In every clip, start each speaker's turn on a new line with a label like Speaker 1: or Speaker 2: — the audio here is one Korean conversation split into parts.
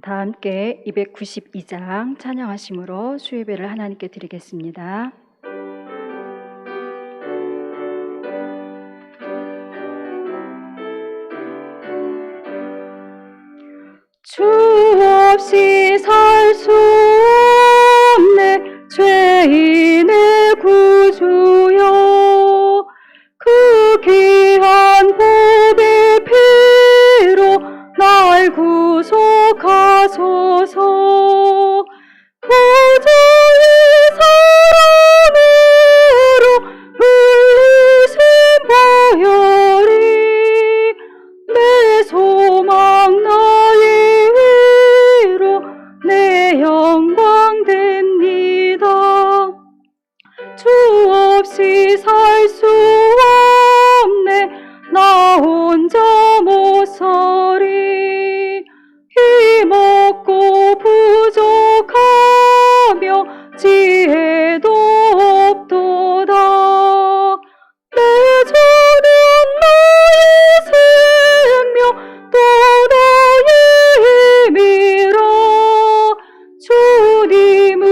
Speaker 1: 다 함께 292장 찬양하심으로 수예배를 하나님께 드리겠습니다. 주 없이 살 수 없네 죄인의 구주여, 그 귀한 보배 피로 날 구속하소서. 구주의 사랑으로 흘리신 보혈이 내 소망 나의 위로 내 영광 됩니다. 주 없이 살 수 없네 나 혼자 못 살이. 힘없고 부족하며 지혜도 없도다. 내 주는 나의 생명 또 나의 힘이라. 주님을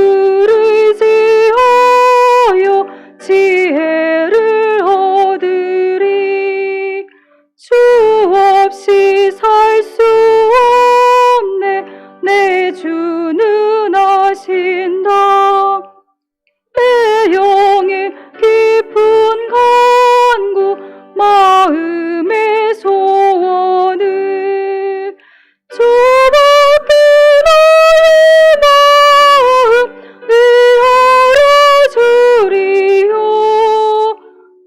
Speaker 1: 의지하여 지혜를 얻으리. 주 없이 살 수 없네 내 주는 아신다. 내 영의 깊은 간구 마음의 소원을 주밖에 나의 마음 위하여 주리요.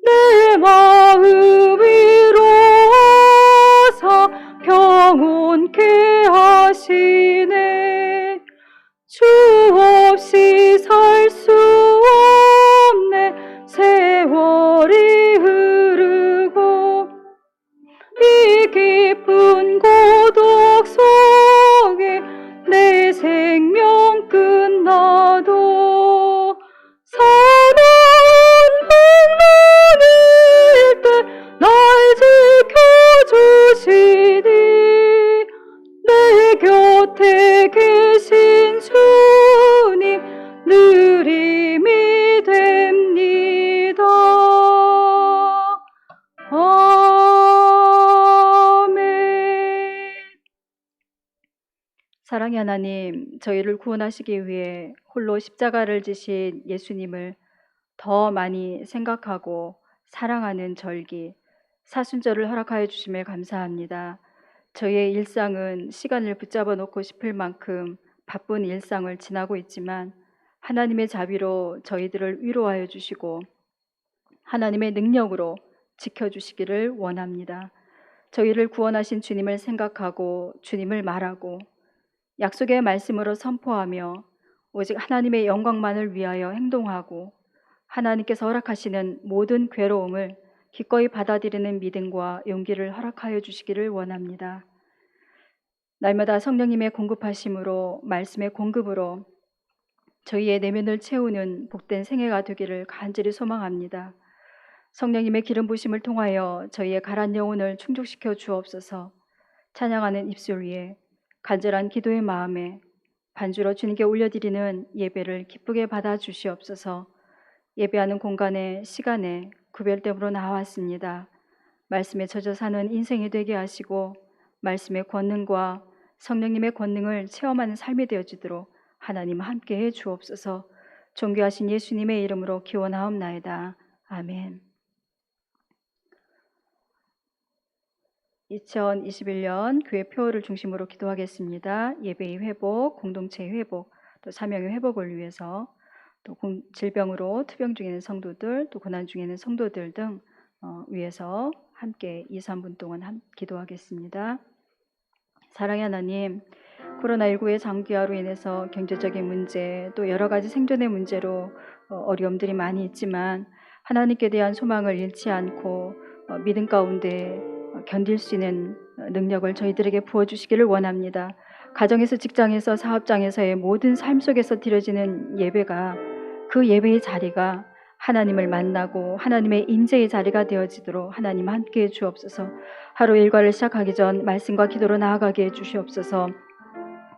Speaker 1: 내 마음 위로하사 평온케 하시네. 주 없이 살 수 없네 세월이 흐르고 이 깊은 고독 속에 내 생명 끝나도 사나운 풍랑일 때 날 지켜주시니 내 곁에 계신 주님 늘 힘이 됩니다. 아멘. 사랑의 하나님, 저희를 구원하시기 위해 홀로 십자가를 지신 예수님을 더 많이 생각하고 사랑하는 절기, 사순절을 허락하여 주심에 감사합니다. 저희의 일상은 시간을 붙잡아 놓고 싶을 만큼 바쁜 일상을 지나고 있지만 하나님의 자비로 저희들을 위로하여 주시고 하나님의 능력으로 지켜주시기를 원합니다. 저희를 구원하신 주님을 생각하고 주님을 말하고 약속의 말씀으로 선포하며 오직 하나님의 영광만을 위하여 행동하고 하나님께서 허락하시는 모든 괴로움을 기꺼이 받아들이는 믿음과 용기를 허락하여 주시기를 원합니다. 날마다 성령님의 공급하심으로 말씀의 공급으로 저희의 내면을 채우는 복된 생애가 되기를 간절히 소망합니다. 성령님의 기름 부심을 통하여 저희의 가란 영혼을 충족시켜 주옵소서. 찬양하는 입술 위에 간절한 기도의 마음에 반주로 주님께 올려드리는 예배를 기쁘게 받아 주시옵소서. 예배하는 공간에 시간에 구별됨으로 나왔습니다. 말씀에 젖어 사는 인생이 되게 하시고 말씀의 권능과 성령님의 권능을 체험하는 삶이 되어지도록 하나님 함께해 주옵소서. 존귀하신 예수님의 이름으로 기원하옵나이다. 아멘. 2021년 교회 표어를 중심으로 기도하겠습니다. 예배의 회복, 공동체의 회복, 또 사명의 회복을 위해서 또 질병으로 투병 중에 있는 성도들, 또 고난 중에 있는 성도들 등 위해서 함께 2, 3분 동안 기도하겠습니다. 사랑의 하나님, 코로나19의 장기화로 인해서 경제적인 문제, 또 여러 가지 생존의 문제로 어려움들이 많이 있지만 하나님께 대한 소망을 잃지 않고 믿음 가운데 견딜 수 있는 능력을 저희들에게 부어주시기를 원합니다. 가정에서, 직장에서, 사업장에서의 모든 삶 속에서 드려지는 예배가, 그 예배의 자리가 하나님을 만나고 하나님의 임재의 자리가 되어지도록 하나님 함께해 주옵소서. 하루 일과를 시작하기 전 말씀과 기도로 나아가게 해 주시옵소서.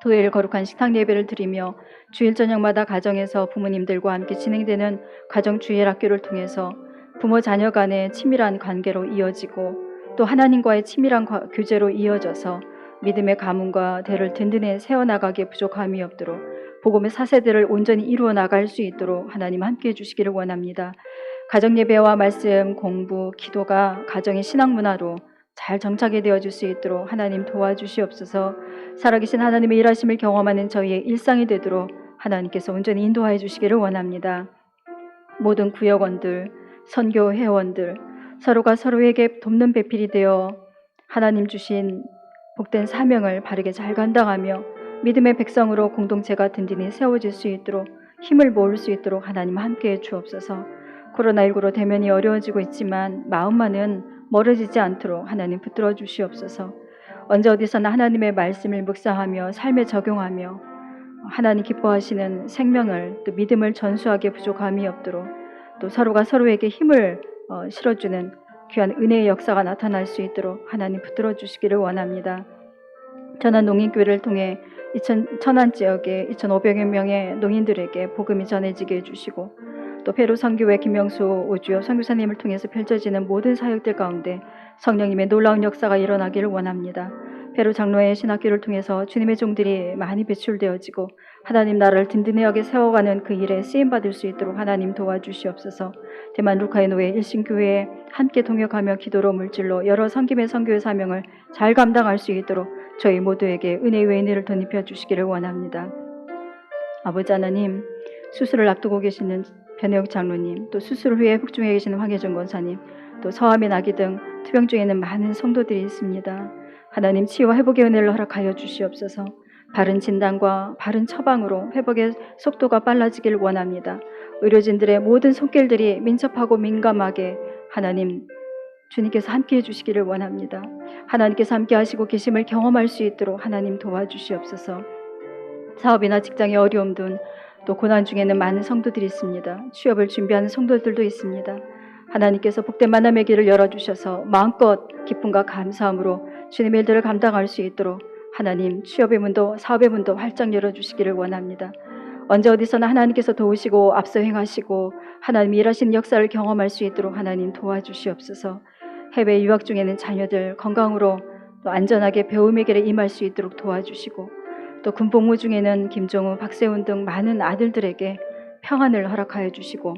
Speaker 1: 토요일 거룩한 식탁 예배를 드리며 주일 저녁마다 가정에서 부모님들과 함께 진행되는 가정 주일 학교를 통해서 부모 자녀 간의 친밀한 관계로 이어지고 또 하나님과의 친밀한 교제로 이어져서 믿음의 가문과 대를 든든히 세워나가기에 부족함이 없도록 복음의 사세대를 온전히 이루어 나갈 수 있도록 하나님 함께해 주시기를 원합니다. 가정 예배와 말씀, 공부, 기도가 가정의 신앙 문화로 잘 정착이 되어질 수 있도록 하나님 도와주시옵소서. 살아계신 하나님의 일하심을 경험하는 저희의 일상이 되도록 하나님께서 온전히 인도하여 주시기를 원합니다. 모든 구역원들, 선교 회원들, 서로가 서로에게 돕는 배필이 되어 하나님 주신 복된 사명을 바르게 잘 감당하며 믿음의 백성으로 공동체가 든든히 세워질 수 있도록 힘을 모을 수 있도록 하나님 함께해 주옵소서. 코로나19로 대면이 어려워지고 있지만 마음만은 멀어지지 않도록 하나님 붙들어 주시옵소서. 언제 어디서나 하나님의 말씀을 묵상하며 삶에 적용하며 하나님 기뻐하시는 생명을 또 믿음을 전수하기에 부족함이 없도록 또 서로가 서로에게 힘을 실어주는 귀한 은혜의 역사가 나타날 수 있도록 하나님 붙들어 주시기를 원합니다. 천안 농인교회를 통해 천안 지역의 2,500여 명의 농인들에게 복음이 전해지게 해주시고 또 페루 선교회 김명수 오주여 선교사님을 통해서 펼쳐지는 모든 사역들 가운데 성령님의 놀라운 역사가 일어나기를 원합니다. 페루 장로의 신학교를 통해서 주님의 종들이 많이 배출되어지고 하나님 나라를 든든하게 세워가는 그 일에 쓰임받을 수 있도록 하나님 도와주시옵소서. 대만 루카의 노예 일신교회에 함께 동역하며 기도로 물질로 여러 섬김의 선교의 사명을 잘 감당할 수 있도록 저희 모두에게 은혜 위에 은혜를 덧입혀 주시기를 원합니다. 아버지 하나님, 수술을 앞두고 계시는 변혜옥 장로님, 또 수술 후에 회복 중에 계시는 황혜정 권사님, 또 서암의 나기 등 투병 중에 있는 많은 성도들이 있습니다. 하나님 치유와 회복의 은혜를 허락하여 주시옵소서. 바른 진단과 바른 처방으로 회복의 속도가 빨라지길 원합니다. 의료진들의 모든 손길들이 민첩하고 민감하게 하나님 주님께서 함께해 주시기를 원합니다. 하나님께서 함께 하시고 계심을 경험할 수 있도록 하나님 도와주시옵소서. 사업이나 직장의 어려움 등 또 고난 중에는 많은 성도들이 있습니다. 취업을 준비하는 성도들도 있습니다. 하나님께서 복된 만남의 길을 열어주셔서 마음껏 기쁨과 감사함으로 주님의 일들을 감당할 수 있도록 하나님 취업의 문도 사업의 문도 활짝 열어주시기를 원합니다. 언제 어디서나 하나님께서 도우시고 앞서 행하시고 하나님이 일하시는 역사를 경험할 수 있도록 하나님 도와주시옵소서. 해외 유학 중에는 자녀들 건강으로 또 안전하게 배움의 길에 임할 수 있도록 도와주시고 또 군복무 중에는 김종우, 박세훈 등 많은 아들들에게 평안을 허락하여 주시고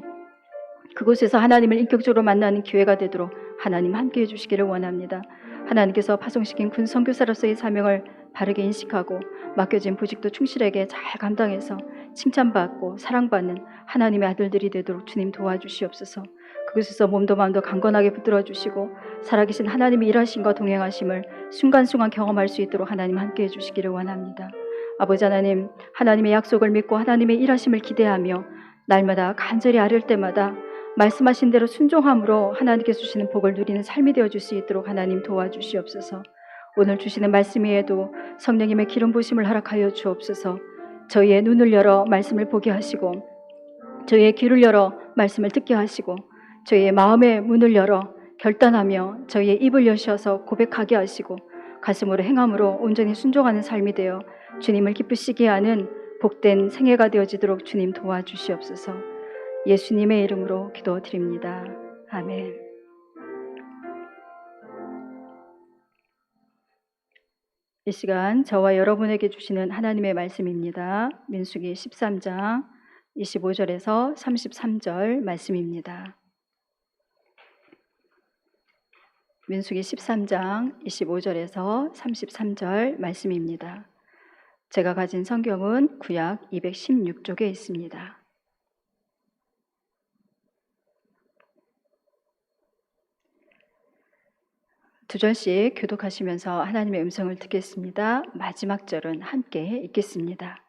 Speaker 1: 그곳에서 하나님을 인격적으로 만나는 기회가 되도록 하나님 함께해 주시기를 원합니다. 하나님께서 파송시킨 군 선교사로서의 사명을 바르게 인식하고 맡겨진 부직도 충실하게 잘 감당해서 칭찬받고 사랑받는 하나님의 아들들이 되도록 주님 도와주시옵소서. 그곳에서 몸도 마음도 강건하게 붙들어 주시고 살아계신 하나님의 일하심과 동행하심을 순간순간 경험할 수 있도록 하나님 함께해 주시기를 원합니다. 아버지 하나님, 하나님의 약속을 믿고 하나님의 일하심을 기대하며 날마다 간절히 아뢰을 때마다 말씀하신 대로 순종함으로 하나님께서 주시는 복을 누리는 삶이 되어줄 수 있도록 하나님 도와주시옵소서. 오늘 주시는 말씀 외에도 성령님의 기름 부으심을 허락하여 주옵소서. 저희의 눈을 열어 말씀을 보게 하시고 저희의 귀를 열어 말씀을 듣게 하시고 저희의 마음의 문을 열어 결단하며 저희의 입을 여셔서 고백하게 하시고 가슴으로 행함으로 온전히 순종하는 삶이 되어 주님을 기쁘시게 하는 복된 생애가 되어지도록 주님 도와주시옵소서. 예수님의 이름으로 기도드립니다. 아멘. 이 시간 저와 여러분에게 주시는 하나님의 말씀입니다. 민수기 13장 25절에서 33절 말씀입니다. 민수기 13장 25절에서 33절 말씀입니다. 제가 가진 성경은 구약 216쪽에 있습니다. 두 절씩 교독하시면서 하나님의 음성을 듣겠습니다. 마지막 절은 함께 읽겠습니다.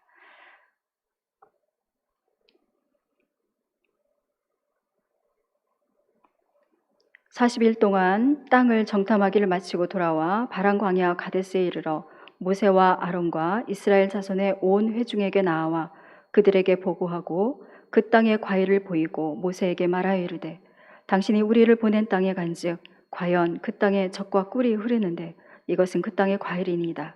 Speaker 1: (40일) 동안 땅을 정탐하기를 마치고 돌아와 바란 광야 가데스에 이르러 모세와 아론과 이스라엘 자손의 온 회중에게 나와 그들에게 보고하고 그 땅의 과일을 보이고 모세에게 말하여 이르되 당신이 우리를 보낸 땅에 간즉 과연 그 땅에 젖과 꿀이 흐르는데 이것은 그 땅의 과일이니이다.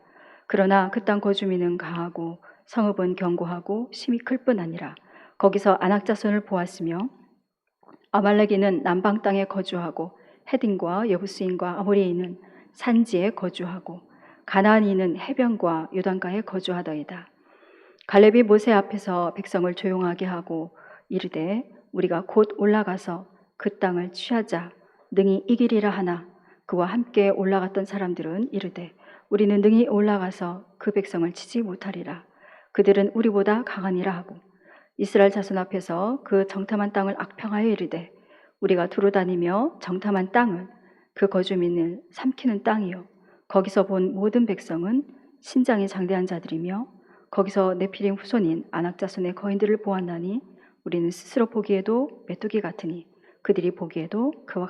Speaker 1: 그러나 그 땅 거주민은 강하고 성읍은 견고하고 심이 클 뿐 아니라 거기서 안악자손을 보았으며 아말렉인은 남방 땅에 거주하고 헤딘과 여부스인과 아모리인은 산지에 거주하고 가나안인은 해변과 요단가에 거주하더이다. 갈렙이 모세 앞에서 백성을 조용하게 하고 이르되 우리가 곧 올라가서 그 땅을 취하자 능히 이기리라 하나 그와 함께 올라갔던 사람들은 이르되 우리는 능히 올라가서 그 백성을 치지 못하리라. 그들은 우리보다 강하니라 하고 이스라엘 자손 앞에서 그 정탐한 땅을 악평하여 이르되 우리가 두루 다니며 정탐한 땅은 그 거주민을 삼키는 땅이요 거기서 본 모든 백성은 신장이 장대한 자들이며 거기서 네피림 후손인 아낙 자손의 거인들을 보았나니 우리는 스스로 보기에도 메뚜기 같으니 그들이 보기에도 그와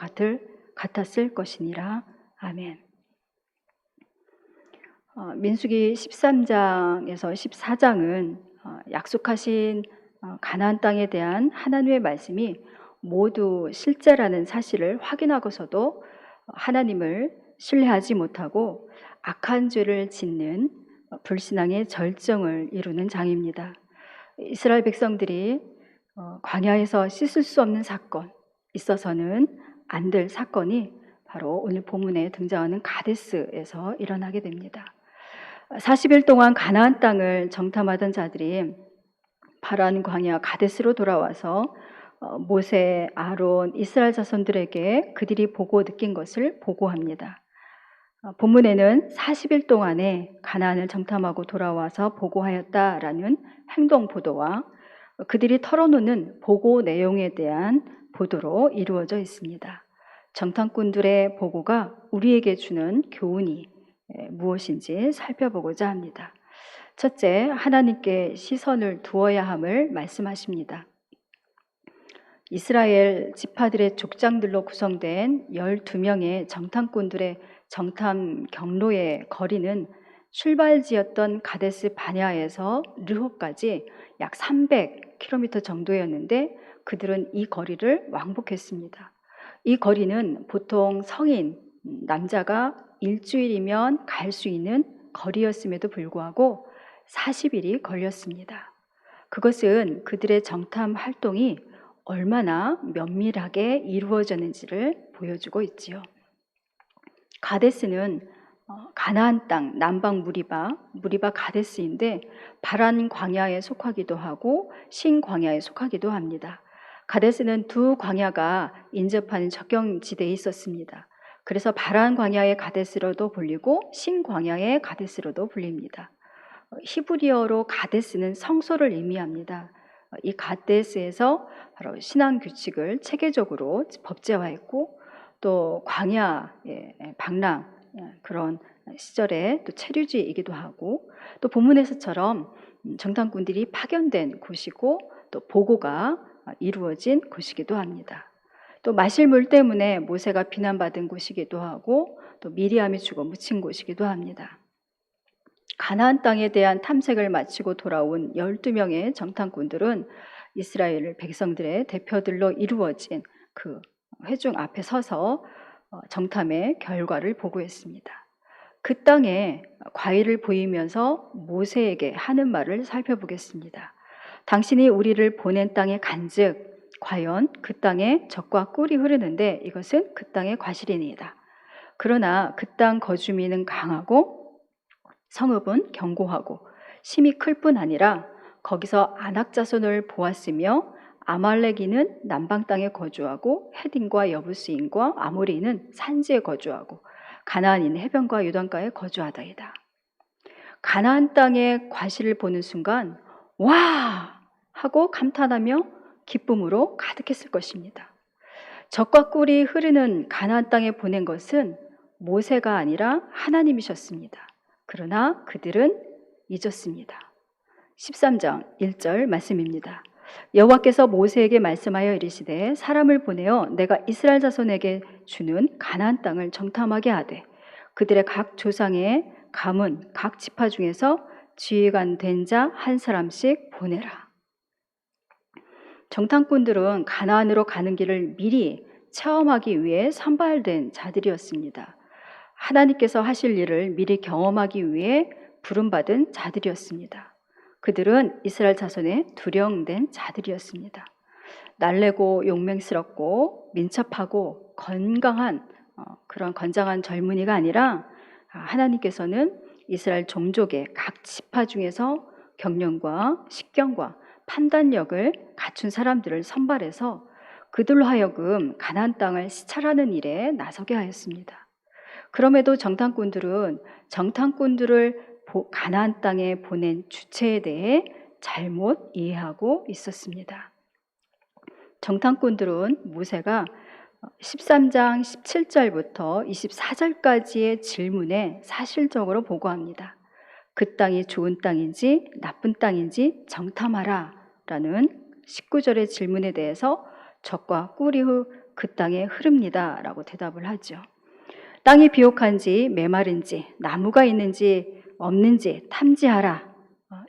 Speaker 1: 같았을 것이니라. 아멘. 민수기 13장에서 14장은 약속하신 가나안 땅에 대한 하나님의 말씀이 모두 실제라는 사실을 확인하고서도 하나님을 신뢰하지 못하고 악한 죄를 짓는 불신앙의 절정을 이루는 장입니다. 이스라엘 백성들이 광야에서 씻을 수 없는 사건, 있어서는 안 될 사건이 바로 오늘 본문에 등장하는 가데스에서 일어나게 됩니다. 40일 동안 가나안 땅을 정탐하던 자들이 파란 광야 가데스로 돌아와서 모세, 아론, 이스라엘 자손들에게 그들이 보고 느낀 것을 보고합니다. 본문에는 40일 동안에 가나안을 정탐하고 돌아와서 보고하였다라는 행동 보도와 그들이 털어놓는 보고 내용에 대한 보도로 이루어져 있습니다. 정탐꾼들의 보고가 우리에게 주는 교훈이 무엇인지 살펴보고자 합니다. 첫째, 하나님께 시선을 두어야 함을 말씀하십니다. 이스라엘 지파들의 족장들로 구성된 12명의 정탐꾼들의 정탐 경로의 거리는 출발지였던 가데스 바냐에서 르홉까지 약 300km 정도였는데 그들은 이 거리를 왕복했습니다. 이 거리는 보통 성인, 남자가 일주일이면 갈 수 있는 거리였음에도 불구하고 40일이 걸렸습니다. 그것은 그들의 정탐 활동이 얼마나 면밀하게 이루어졌는지를 보여주고 있지요. 가데스는 가나안 땅 남방 무리바 가데스인데 바란 광야에 속하기도 하고 신 광야에 속하기도 합니다. 가데스는 두 광야가 인접하는 접경지대에 있었습니다. 그래서 바란 광야의 가데스로도 불리고 신 광야의 가데스로도 불립니다. 히브리어로 가데스는 성소를 의미합니다. 이 가데스에서 바로 신앙 규칙을 체계적으로 법제화했고 또 광야의 방랑 그런 시절에 또 체류지이기도 하고 또 본문에서처럼 정탐꾼들이 파견된 곳이고 또 보고가 이루어진 곳이기도 합니다. 또 마실 물 때문에 모세가 비난받은 곳이기도 하고 또 미리암이 죽어 묻힌 곳이기도 합니다. 가나안 땅에 대한 탐색을 마치고 돌아온 12명의 정탐꾼들은 이스라엘 백성들의 대표들로 이루어진 그 회중 앞에 서서 정탐의 결과를 보고했습니다. 그 땅에 과일을 보이면서 모세에게 하는 말을 살펴보겠습니다. 당신이 우리를 보낸 땅에 간즉 과연 그 땅에 젖과 꿀이 흐르는데 이것은 그 땅의 과실이니이다. 그러나 그 땅 거주민은 강하고 성읍은 견고하고 심이 클 뿐 아니라 거기서 아낙 자손을 보았으며 아말렉인은 남방 땅에 거주하고 헤딘과 여부스인과 아모리인은 산지에 거주하고 가나안인은 해변과 요단가에 거주하더이다. 가나안 땅의 과실을 보는 순간 와! 하고 감탄하며 기쁨으로 가득했을 것입니다. 젖과 꿀이 흐르는 가나안 땅에 보낸 것은 모세가 아니라 하나님이셨습니다. 그러나 그들은 잊었습니다. 13장 1절 말씀입니다. 여호와께서 모세에게 말씀하여 이르시되 사람을 보내어 내가 이스라엘 자손에게 주는 가나안 땅을 정탐하게 하되 그들의 각 조상의 가문 각 지파 중에서 지휘관 된 자 한 사람씩 보내라. 정탐꾼들은 가나안으로 가는 길을 미리 체험하기 위해 선발된 자들이었습니다. 하나님께서 하실 일을 미리 경험하기 위해 부름받은 자들이었습니다. 그들은 이스라엘 자손의 두령된 자들이었습니다. 날래고 용맹스럽고 민첩하고 건강한 그런 건장한 젊은이가 아니라 하나님께서는 이스라엘 종족의 각 지파 중에서 경륜과 식견과 판단력을 갖춘 사람들을 선발해서 그들로 하여금 가나안 땅을 시찰하는 일에 나서게 하였습니다. 그럼에도 정탐꾼들은 정탐꾼들을 가나안 땅에 보낸 주체에 대해 잘못 이해하고 있었습니다. 정탐꾼들은 모세가 13장 17절부터 24절까지의 질문에 사실적으로 보고합니다. 그 땅이 좋은 땅인지 나쁜 땅인지 정탐하라 라는 19절의 질문에 대해서 적과 꿀이 그 땅에 흐릅니다 라고 대답을 하죠. 땅이 비옥한지 메마른지 나무가 있는지 없는지 탐지하라.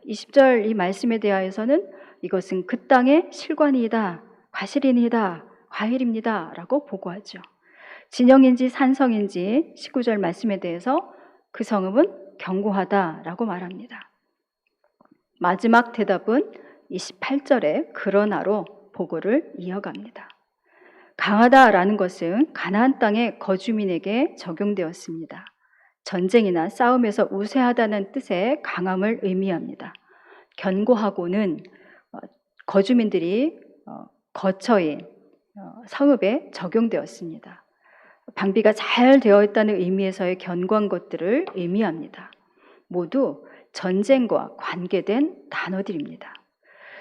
Speaker 1: 20절 이 말씀에 대하여서는 이것은 그 땅의 실관이다, 과실이다, 과일입니다 라고 보고하죠. 진영인지 산성인지 19절 말씀에 대해서 그 성읍은 견고하다 라고 말합니다. 마지막 대답은 28절에 그러나로 보고를 이어갑니다. 강하다라는 것은 가나안 땅의 거주민에게 적용되었습니다. 전쟁이나 싸움에서 우세하다는 뜻의 강함을 의미합니다. 견고하고는 거주민들이 거처인 성읍에 적용되었습니다. 방비가 잘 되어 있다는 의미에서의 견고한 것들을 의미합니다. 모두 전쟁과 관계된 단어들입니다.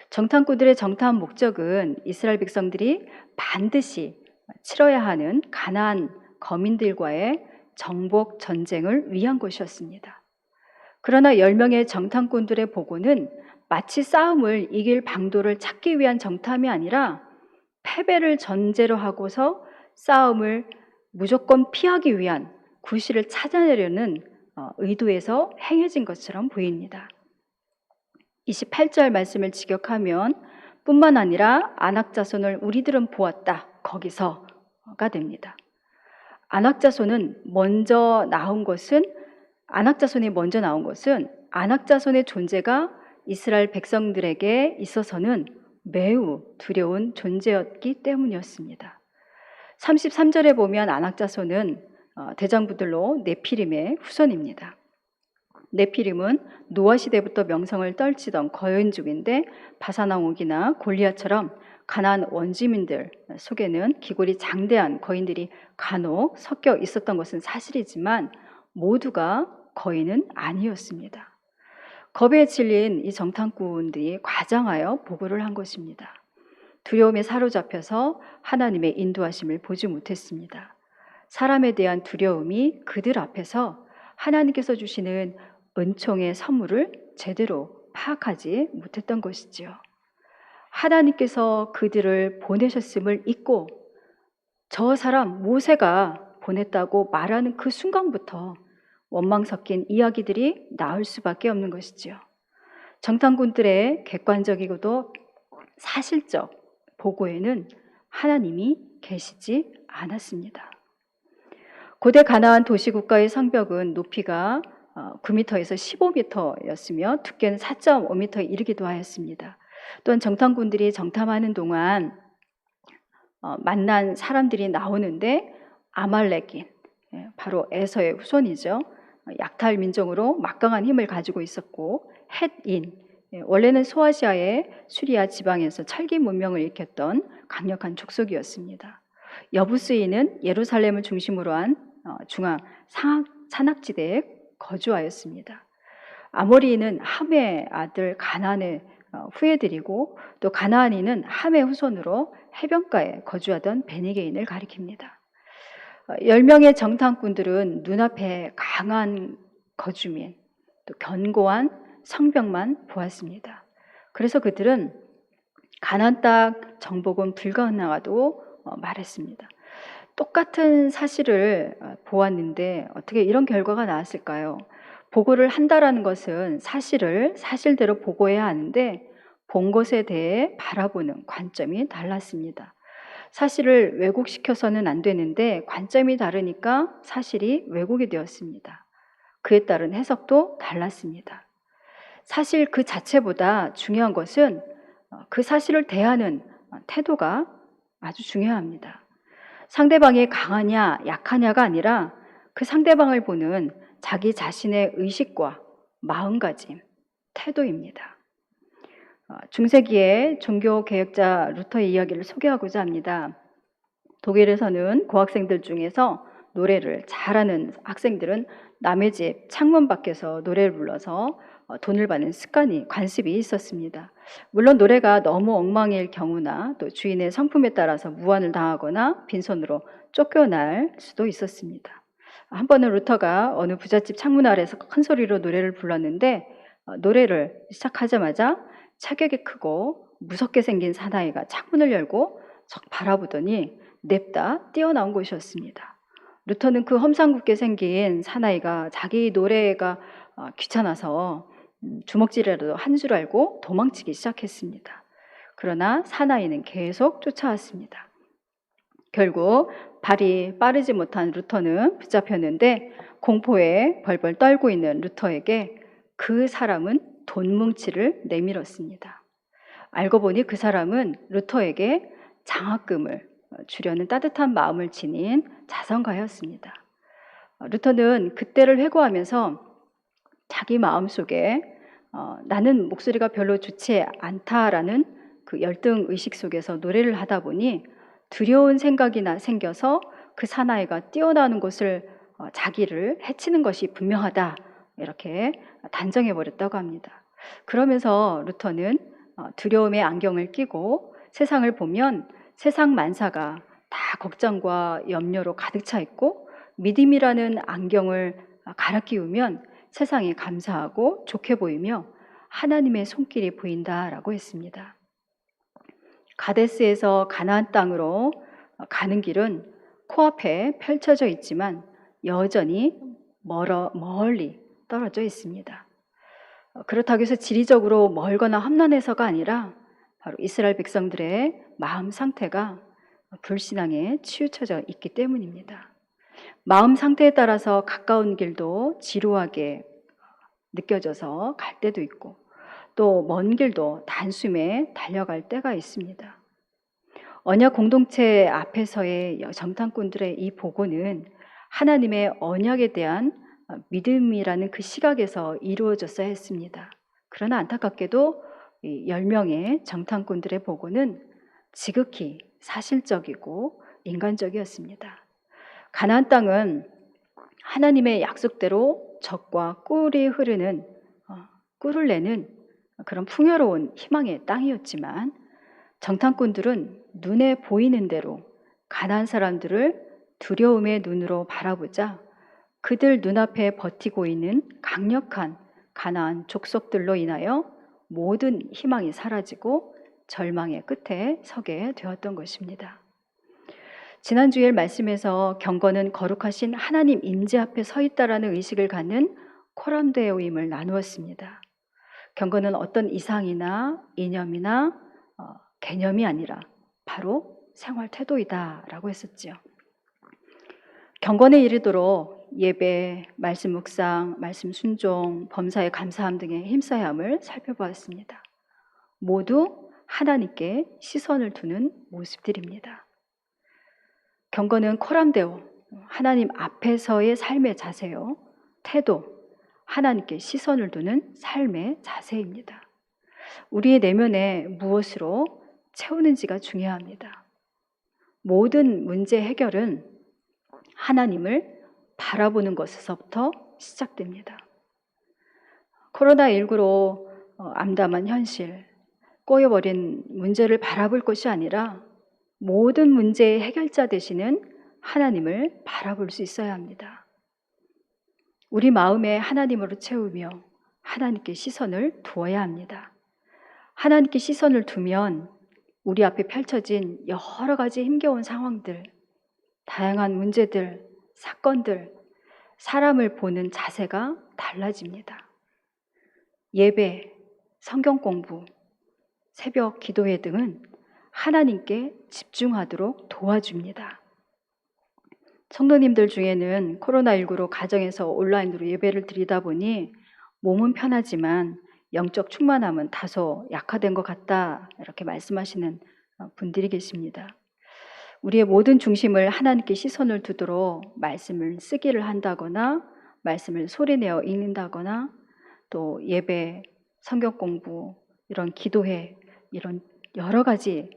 Speaker 1: 정탐꾼들의 정탐 목적은 이스라엘 백성들이 반드시 치러야 하는 가나안 거민들과의 정복 전쟁을 위한 것이었습니다. 그러나 10명의 정탐꾼들의 보고는 마치 싸움을 이길 방도를 찾기 위한 정탐이 아니라 패배를 전제로 하고서 싸움을 무조건 피하기 위한 구실을 찾아내려는 의도에서 행해진 것처럼 보입니다. 28절 말씀을 직역하면 뿐만 아니라 아낙 자손을 우리들은 보았다. 거기서가 됩니다. 아낙 자손이 먼저 나온 것은 아낙 자손의 존재가 이스라엘 백성들에게 있어서는 매우 두려운 존재였기 때문이었습니다. 33절에 보면 아낙 자손은 대장부들로 네피림의 후손입니다. 네피림은 노아 시대부터 명성을 떨치던 거인족인데 바사나옥이나 골리앗처럼 가나안 원주민들 속에는 기골이 장대한 거인들이 간혹 섞여 있었던 것은 사실이지만 모두가 거인은 아니었습니다. 겁에 질린 이 정탐꾼들이 과장하여 보고를 한 것입니다. 두려움에 사로잡혀서 하나님의 인도하심을 보지 못했습니다. 사람에 대한 두려움이 그들 앞에서 하나님께서 주시는 은총의 선물을 제대로 파악하지 못했던 것이지요. 하나님께서 그들을 보내셨음을 잊고 저 사람 모세가 보냈다고 말하는 그 순간부터 원망 섞인 이야기들이 나올 수밖에 없는 것이지요. 정탐꾼들의 객관적이고도 사실적 보고에는 하나님이 계시지 않았습니다. 고대 가나안 도시국가의 성벽은 높이가 9m에서 15m였으며 두께는 4.5m에 이르기도 하였습니다. 또한 정탐꾼들이 정탐하는 동안 만난 사람들이 나오는데 아말렉인, 바로 에서의 후손이죠. 약탈 민족으로 막강한 힘을 가지고 있었고 헷인, 원래는 소아시아의 수리아 지방에서 철기 문명을 일으켰던 강력한 족속이었습니다. 여부스인은 예루살렘을 중심으로 한 중앙 산악지대에 거주하였습니다. 아모리인은 함의 아들 가나안의 후예들이고 또 가나안인은 함의 후손으로 해변가에 거주하던 베니게인을 가리킵니다. 10명의 정탐꾼들은 눈앞에 강한 거주민, 또 견고한 성벽만 보았습니다. 그래서 그들은 가나안 땅 정복은 불가능하다고 말했습니다. 똑같은 사실을 보았는데 어떻게 이런 결과가 나왔을까요? 보고를 한다라는 것은 사실을 사실대로 보고해야 하는데 본 것에 대해 바라보는 관점이 달랐습니다. 사실을 왜곡시켜서는 안 되는데 관점이 다르니까 사실이 왜곡이 되었습니다. 그에 따른 해석도 달랐습니다. 사실 그 자체보다 중요한 것은 그 사실을 대하는 태도가 아주 중요합니다. 상대방이 강하냐 약하냐가 아니라 그 상대방을 보는 자기 자신의 의식과 마음가짐, 태도입니다. 중세기의 종교개혁자 루터의 이야기를 소개하고자 합니다. 독일에서는 고학생들 중에서 노래를 잘하는 학생들은 남의 집 창문 밖에서 노래를 불러서 돈을 받는 습관이, 관습이 있었습니다. 물론 노래가 너무 엉망일 경우나 또 주인의 성품에 따라서 무안을 당하거나 빈손으로 쫓겨날 수도 있었습니다. 한 번은 루터가 어느 부잣집 창문 아래서 큰 소리로 노래를 불렀는데 노래를 시작하자마자 체격이 크고 무섭게 생긴 사나이가 창문을 열고 척 바라보더니 냅다 뛰어나온 것이었습니다. 루터는 그 험상궂게 생긴 사나이가 자기 노래가 귀찮아서 주먹질이라도 한 줄 알고 도망치기 시작했습니다. 그러나 사나이는 계속 쫓아왔습니다. 결국 발이 빠르지 못한 루터는 붙잡혔는데 공포에 벌벌 떨고 있는 루터에게 그 사람은 돈 뭉치를 내밀었습니다. 알고 보니 그 사람은 루터에게 장학금을 주려는 따뜻한 마음을 지닌 자선가였습니다. 루터는 그때를 회고하면서 자기 마음속에 나는 목소리가 별로 좋지 않다라는 그 열등 의식 속에서 노래를 하다 보니 두려운 생각이나 생겨서 그 사나이가 뛰어나오는 것을 자기를 해치는 것이 분명하다, 이렇게 단정해 버렸다고 합니다. 그러면서 루터는 두려움의 안경을 끼고 세상을 보면 세상 만사가 다 걱정과 염려로 가득 차 있고 믿음이라는 안경을 갈아 끼우면 세상이 감사하고 좋게 보이며 하나님의 손길이 보인다라고 했습니다. 가데스에서 가나안 땅으로 가는 길은 코앞에 펼쳐져 있지만 여전히 멀리 떨어져 있습니다. 그렇다고 해서 지리적으로 멀거나 험난해서가 아니라 바로 이스라엘 백성들의 마음 상태가 불신앙에 치우쳐져 있기 때문입니다. 마음 상태에 따라서 가까운 길도 지루하게 느껴져서 갈 때도 있고 또 먼 길도 단숨에 달려갈 때가 있습니다. 언약 공동체 앞에서의 정탐꾼들의 이 보고는 하나님의 언약에 대한 믿음이라는 그 시각에서 이루어졌어야 했습니다. 그러나 안타깝게도 이 10명의 정탐꾼들의 보고는 지극히 사실적이고 인간적이었습니다. 가나안 땅은 하나님의 약속대로 젖과 꿀이 흐르는 꿀을 내는 그런 풍요로운 희망의 땅이었지만 정탐꾼들은 눈에 보이는 대로 가나안 사람들을 두려움의 눈으로 바라보자 그들 눈앞에 버티고 있는 강력한 가나안 족속들로 인하여 모든 희망이 사라지고 절망의 끝에 서게 되었던 것입니다. 지난주일 말씀에서 경건은 거룩하신 하나님 임재 앞에 서 있다라는 의식을 갖는 코람데오임을 나누었습니다. 경건은 어떤 이상이나 이념이나 개념이 아니라 바로 생활 태도이다라고 했었죠. 경건에 이르도록 예배, 말씀 묵상, 말씀 순종, 범사에 감사함 등에 힘써야 함을 살펴보았습니다. 모두 하나님께 시선을 두는 모습들입니다. 경건은 코람데오, 하나님 앞에서의 삶의 자세요. 태도, 하나님께 시선을 두는 삶의 자세입니다. 우리의 내면에 무엇으로 채우는지가 중요합니다. 모든 문제 해결은 하나님을 바라보는 것에서부터 시작됩니다. 코로나19로 암담한 현실, 꼬여버린 문제를 바라볼 것이 아니라 모든 문제의 해결자 되시는 하나님을 바라볼 수 있어야 합니다. 우리 마음에 하나님으로 채우며 하나님께 시선을 두어야 합니다. 하나님께 시선을 두면 우리 앞에 펼쳐진 여러 가지 힘겨운 상황들, 다양한 문제들, 사건들, 사람을 보는 자세가 달라집니다. 예배, 성경 공부, 새벽 기도회 등은 하나님께 집중하도록 도와줍니다. 성도님들 중에는 코로나19로 가정에서 온라인으로 예배를 드리다 보니 몸은 편하지만 영적 충만함은 다소 약화된 것 같다, 이렇게 말씀하시는 분들이 계십니다. 우리의 모든 중심을 하나님께 시선을 두도록 말씀을 쓰기를 한다거나 말씀을 소리내어 읽는다거나 또 예배, 성경 공부, 이런 기도회, 이런 여러 가지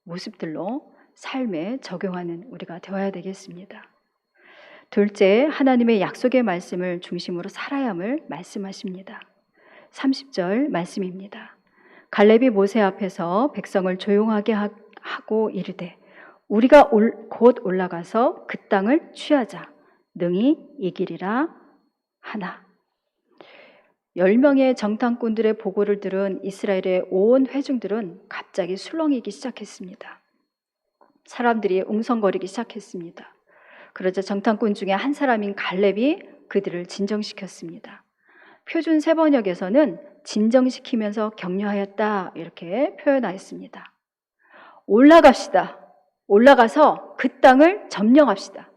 Speaker 1: 모습들로 삶에 적용하는 우리가 되어야 되겠습니다. 둘째, 하나님의 약속의 말씀을 중심으로 살아야 함을 말씀하십니다. 30절 말씀입니다. 갈렙이 모세 앞에서 백성을 조용하게 하고 이르되 우리가 곧 올라가서 그 땅을 취하자 능히 이기리라 하나. 10명의 정탐꾼들의 보고를 들은 이스라엘의 온 회중들은 갑자기 술렁이기 시작했습니다. 사람들이 웅성거리기 시작했습니다. 그러자 정탐꾼 중에 한 사람인 갈렙이 그들을 진정시켰습니다. 표준 세번역에서는 진정시키면서 격려하였다, 이렇게 표현하였습니다. 올라갑시다. 올라가서 그 땅을 점령합시다.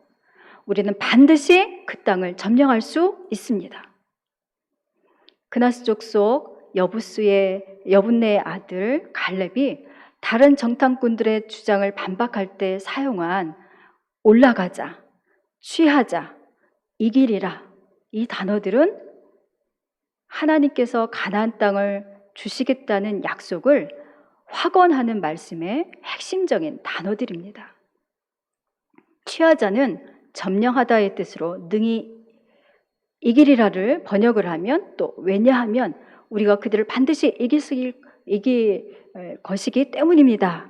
Speaker 1: 우리는 반드시 그 땅을 점령할 수 있습니다. 그나스 족속 여분네의 아들 갈렙이 다른 정탐꾼들의 주장을 반박할 때 사용한 올라가자, 취하자, 이기리라, 이 단어들은 하나님께서 가나안 땅을 주시겠다는 약속을 확언하는 말씀의 핵심적인 단어들입니다. 취하자는 점령하다의 뜻으로 능히 이기리라를 번역을 하면, 또 왜냐하면 우리가 그들을 반드시 이길 것이기 때문입니다.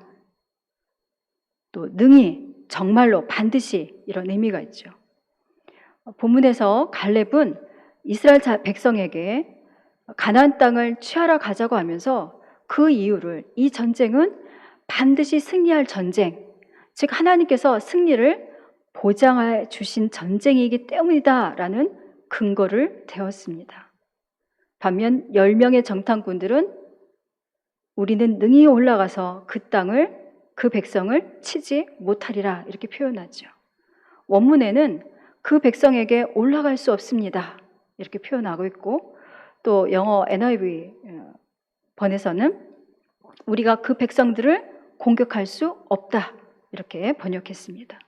Speaker 1: 또 능히, 정말로, 반드시, 이런 의미가 있죠. 본문에서 갈렙은 이스라엘 백성에게 가나안 땅을 취하러 가자고 하면서 그 이유를, 이 전쟁은 반드시 승리할 전쟁, 즉 하나님께서 승리를 보장해 주신 전쟁이기 때문이다라는 근거를 대었습니다. 반면 10명의 정탐꾼들은 우리는 능히 올라가서 그 땅을, 그 백성을 치지 못하리라, 이렇게 표현하죠. 원문에는 그 백성에게 올라갈 수 없습니다, 이렇게 표현하고 있고, 또 영어 NIV 번에서는 우리가 그 백성들을 공격할 수 없다, 이렇게 번역했습니다.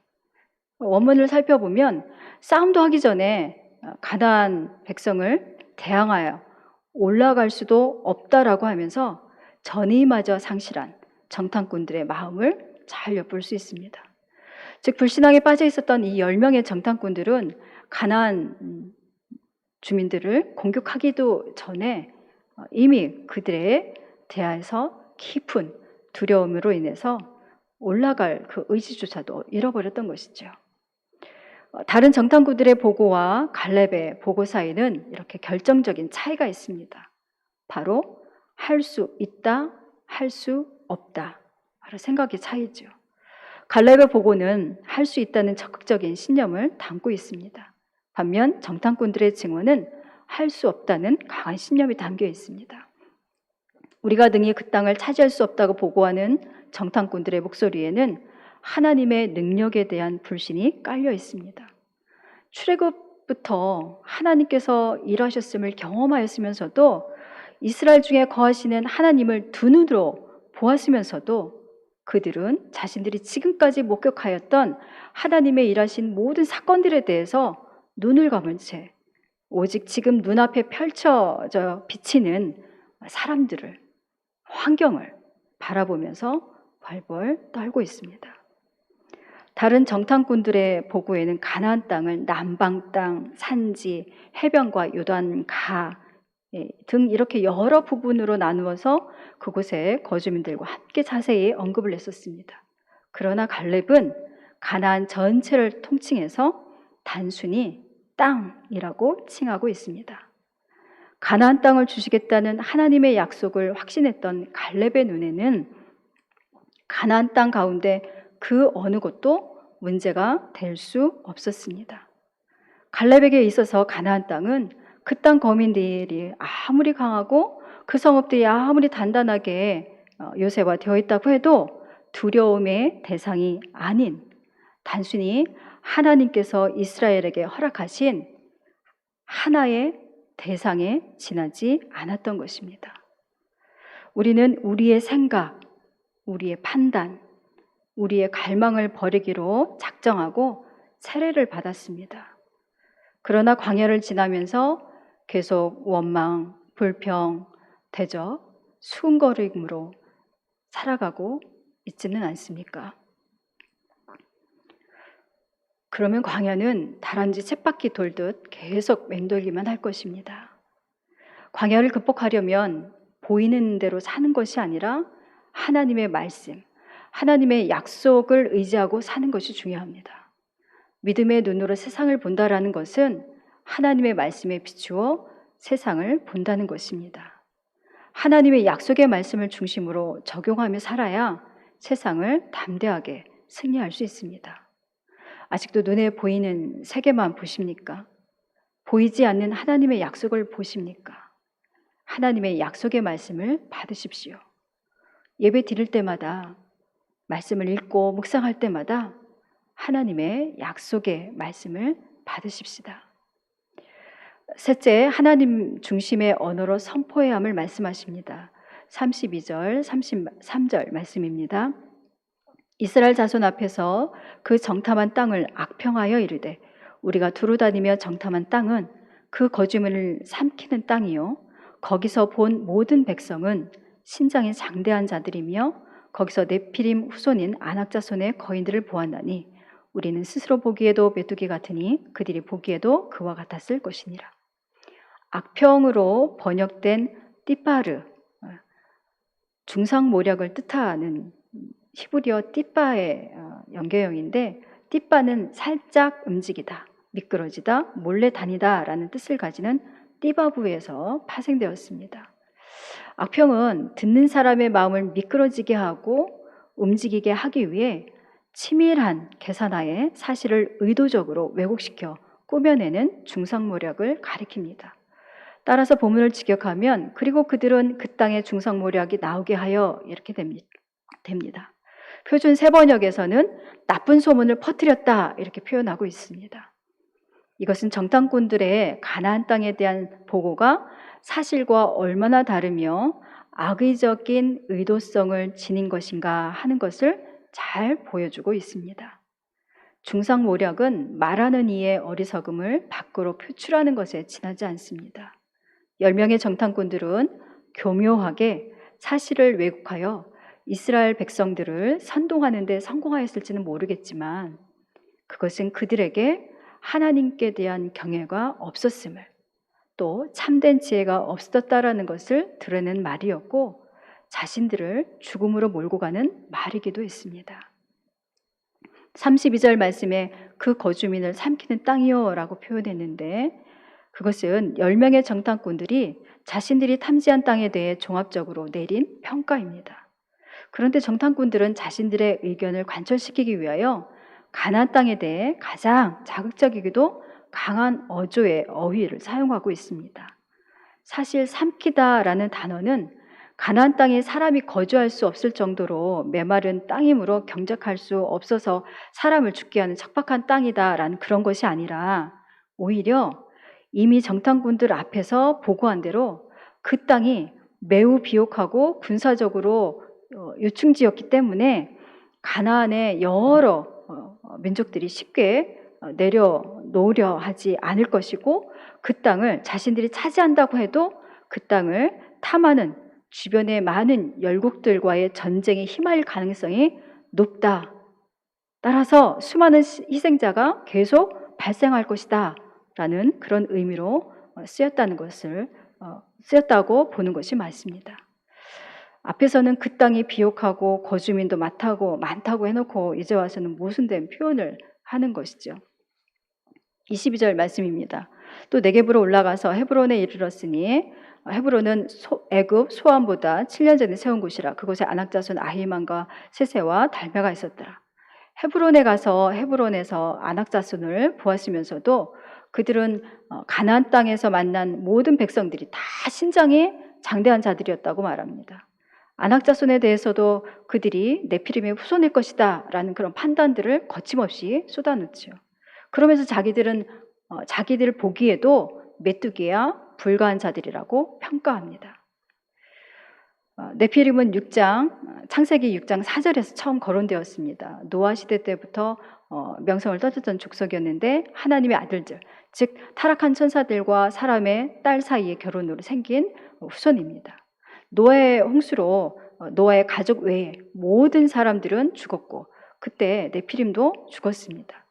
Speaker 1: 원문을 살펴보면 싸움도 하기 전에 가나안 백성을 대항하여 올라갈 수도 없다라고 하면서 전의마저 상실한 정탐꾼들의 마음을 잘 엿볼 수 있습니다. 즉 불신앙에 빠져 있었던 이 10명의 정탐꾼들은 가나안 주민들을 공격하기도 전에 이미 그들에 대해서 깊은 두려움으로 인해서 올라갈 그 의지조차도 잃어버렸던 것이죠. 다른 정탐꾼들의 보고와 갈렙의 보고 사이는 이렇게 결정적인 차이가 있습니다. 바로 할 수 있다, 할 수 없다, 바로 생각의 차이죠. 갈렙의 보고는 할 수 있다는 적극적인 신념을 담고 있습니다. 반면 정탐꾼들의 증언은 할 수 없다는 강한 신념이 담겨 있습니다. 우리가 능히 그 땅을 차지할 수 없다고 보고하는 정탐꾼들의 목소리에는 하나님의 능력에 대한 불신이 깔려 있습니다. 출애굽부터 하나님께서 일하셨음을 경험하였으면서도 이스라엘 중에 거하시는 하나님을 두 눈으로 보았으면서도 그들은 자신들이 지금까지 목격하였던 하나님의 일하신 모든 사건들에 대해서 눈을 감은 채 오직 지금 눈앞에 펼쳐져 비치는 사람들을, 환경을 바라보면서 벌벌 떨고 있습니다. 다른 정탐꾼들의 보고에는 가나안 땅을 남방 땅, 산지, 해변과 요단가 등 이렇게 여러 부분으로 나누어서 그곳에 거주민들과 함께 자세히 언급을 했었습니다. 그러나 갈렙은 가나안 전체를 통칭해서 단순히 땅이라고 칭하고 있습니다. 가나안 땅을 주시겠다는 하나님의 약속을 확신했던 갈렙의 눈에는 가나안 땅 가운데 그 어느 곳도 문제가 될 수 없었습니다. 갈렙에게 있어서 가나안 땅은 그 땅 거민들이 아무리 강하고 그 성읍들이 아무리 단단하게 요새화되어 있다고 해도 두려움의 대상이 아닌 단순히 하나님께서 이스라엘에게 허락하신 하나의 대상에 지나지 않았던 것입니다. 우리는 우리의 생각, 우리의 판단, 우리의 갈망을 버리기로 작정하고 세례를 받았습니다. 그러나 광야를 지나면서 계속 원망, 불평, 대적, 수군거림으로 살아가고 있지는 않습니까? 그러면 광야는 다람쥐 쳇바퀴 돌듯 계속 맴돌기만 할 것입니다. 광야를 극복하려면 보이는 대로 사는 것이 아니라 하나님의 말씀, 하나님의 약속을 의지하고 사는 것이 중요합니다. 믿음의 눈으로 세상을 본다라는 것은 하나님의 말씀에 비추어 세상을 본다는 것입니다. 하나님의 약속의 말씀을 중심으로 적용하며 살아야 세상을 담대하게 승리할 수 있습니다. 아직도 눈에 보이는 세계만 보십니까? 보이지 않는 하나님의 약속을 보십니까? 하나님의 약속의 말씀을 받으십시오. 예배 드릴 때마다, 말씀을 읽고 묵상할 때마다 하나님의 약속의 말씀을 받으십시다. 셋째, 하나님 중심의 언어로 선포해야 함을 말씀하십니다. 32절, 33절 말씀입니다. 이스라엘 자손 앞에서 그 정탐한 땅을 악평하여 이르되 우리가 두루 다니며 정탐한 땅은 그 거주민을 삼키는 땅이요 거기서 본 모든 백성은 신장이 장대한 자들이며 거기서 네피림 후손인 아낙 자손의 거인들을 보았나니 우리는 스스로 보기에도 메뚜기 같으니 그들이 보기에도 그와 같았을 것이니라. 악평으로 번역된 띠파르, 중상모략을 뜻하는 히브리어 띠빠의 연계형인데 띠빠는 살짝 움직이다, 미끄러지다, 몰래 다니다 라는 뜻을 가지는 띠바부에서 파생되었습니다. 악평은 듣는 사람의 마음을 미끄러지게 하고 움직이게 하기 위해 치밀한 계산하에 사실을 의도적으로 왜곡시켜 꾸며내는 중상모략을 가리킵니다. 따라서 본문을 직역하면 그리고 그들은 그 땅에 중상모략이 나오게 하여 이렇게 됩니다. 표준 세번역에서는 나쁜 소문을 퍼뜨렸다 이렇게 표현하고 있습니다. 이것은 정탐꾼들의 가나안 땅에 대한 보고가 사실과 얼마나 다르며 악의적인 의도성을 지닌 것인가 하는 것을 잘 보여주고 있습니다. 중상모략은 말하는 이의 어리석음을 밖으로 표출하는 것에 지나지 않습니다. 10명의 정탐꾼들은 교묘하게 사실을 왜곡하여 이스라엘 백성들을 선동하는 데 성공하였을지는 모르겠지만 그것은 그들에게 하나님께 대한 경외가 없었음을 또 참된 지혜가 없었다라는 것을 드러낸 말이었고 자신들을 죽음으로 몰고 가는 말이기도 했습니다. 32절 말씀에 그 거주민을 삼키는 땅이요 라고 표현했는데 그것은 10명의 정탐꾼들이 자신들이 탐지한 땅에 대해 종합적으로 내린 평가입니다. 그런데 정탐꾼들은 자신들의 의견을 관철시키기 위하여 가나안 땅에 대해 가장 자극적이기도 강한 어조의 어휘를 사용하고 있습니다. 사실 삼키다라는 단어는 가나안 땅에 사람이 거주할 수 없을 정도로 메마른 땅이므로 경작할 수 없어서 사람을 죽게 하는 척박한 땅이다라는 그런 것이 아니라 오히려 이미 정탐꾼들 앞에서 보고한 대로 그 땅이 매우 비옥하고 군사적으로 요충지였기 때문에 가나안의 여러 민족들이 쉽게 내려놓으려 하지 않을 것이고 그 땅을 자신들이 차지한다고 해도 그 땅을 탐하는 주변의 많은 열국들과의 전쟁에 힘할 가능성이 높다. 따라서 수많은 희생자가 계속 발생할 것이다 라는 그런 의미로 쓰였다고 보는 것이 맞습니다. 앞에서는 그 땅이 비옥하고 거주민도 많다고 해놓고 이제 와서는 모순된 표현을 하는 것이죠. 22절 말씀입니다. 또 네겝으로 올라가서 헤브론에 이르렀으니 헤브론은 애굽 소안보다 7년 전에 세운 곳이라 그곳에 아낙 자손 아히만과 세세와 달메가 있었더라. 헤브론에 가서 헤브론에서 아낙 자손을 보았으면서도 그들은 가나안 땅에서 만난 모든 백성들이 다 신장이 장대한 자들이었다고 말합니다. 아낙 자손에 대해서도 그들이 네피림의 후손일 것이다 라는 그런 판단들을 거침없이 쏟아놓죠. 그러면서 자기들 보기에도 메뚜기야 불과한 자들이라고 평가합니다. 네피림은 창세기 6장 4절에서 처음 거론되었습니다. 노아 시대 때부터 명성을 떠졌던 족속이었는데 하나님의 아들들, 즉 타락한 천사들과 사람의 딸 사이의 결혼으로 생긴 후손입니다. 노아의 홍수로 노아의 가족 외에 모든 사람들은 죽었고 그때 네피림도 죽었습니다.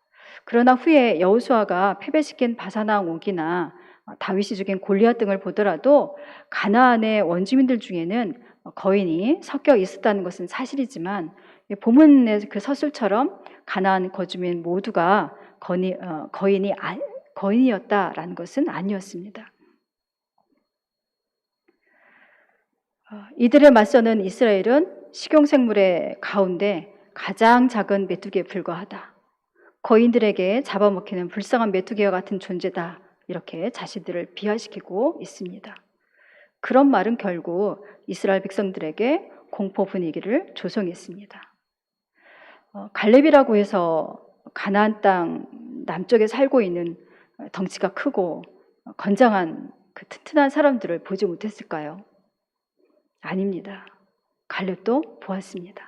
Speaker 1: 그러나 후에 여호수아가 패배시킨 바사랑 옥이나 다윗이 죽인 골리앗 등을 보더라도 가나안의 원주민들 중에는 거인이 섞여 있었다는 것은 사실이지만 본문의 그 서술처럼 가나안 거주민 모두가 거인이었다라는 것은 아니었습니다. 이들에 맞서는 이스라엘은 식용생물의 가운데 가장 작은 메뚜기에 불과하다. 거인들에게 잡아먹히는 불쌍한 메뚜기와 같은 존재다. 이렇게 자신들을 비하시키고 있습니다. 그런 말은 결국 이스라엘 백성들에게 공포 분위기를 조성했습니다. 갈렙이라고 해서 가나안 땅 남쪽에 살고 있는 덩치가 크고 건장한 그 튼튼한 사람들을 보지 못했을까요? 아닙니다. 갈렙도 보았습니다.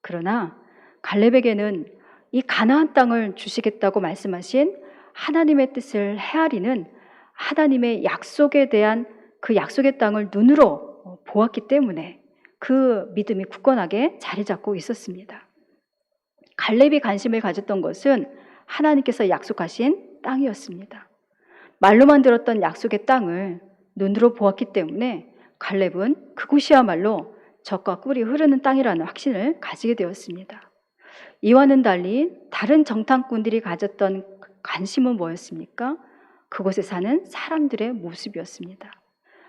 Speaker 1: 그러나 갈렙에게는 이 가나안 땅을 주시겠다고 말씀하신 하나님의 뜻을 헤아리는 하나님의 약속에 대한 그 약속의 땅을 눈으로 보았기 때문에 그 믿음이 굳건하게 자리 잡고 있었습니다. 갈렙이 관심을 가졌던 것은 하나님께서 약속하신 땅이었습니다. 말로만 들었던 약속의 땅을 눈으로 보았기 때문에 갈렙은 그곳이야말로 젖과 꿀이 흐르는 땅이라는 확신을 가지게 되었습니다. 이와는 달리 다른 정탐꾼들이 가졌던 관심은 뭐였습니까? 그곳에 사는 사람들의 모습이었습니다.